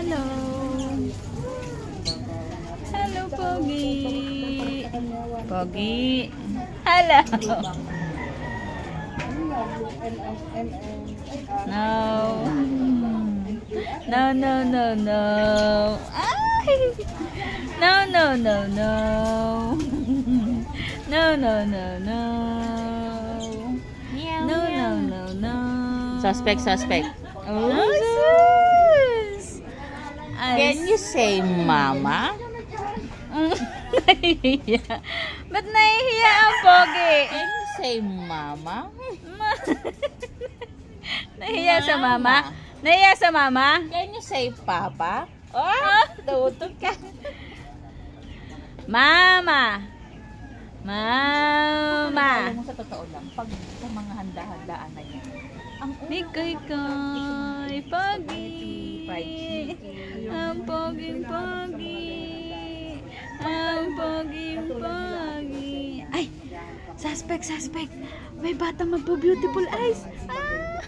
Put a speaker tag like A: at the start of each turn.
A: Hello. Hello, Pogi. Pogi. Hello. No. No, no, no, no. Ay. No, no, no, no. No, no, no, no. No, no, no, no.
B: Suspect.
A: Oh, sus.
B: Can you say mama?
A: Nahihiya. Ba't nahihiya ang Pogi?
B: Can you say mama?
A: Nahihiya sa mama? Nahihiya sa mama?
B: Can you say papa? Oh, tutog ka.
A: Mama. Mama.
B: Alam mo, sa totoo lang, pag sa mga handa-handaan na yan, ang
A: Mikoy koy, Pogi. Ang poging-pogi. Ang poging-pogi. Ay! Suspect! May bata magpo-beautiful eyes. Ah!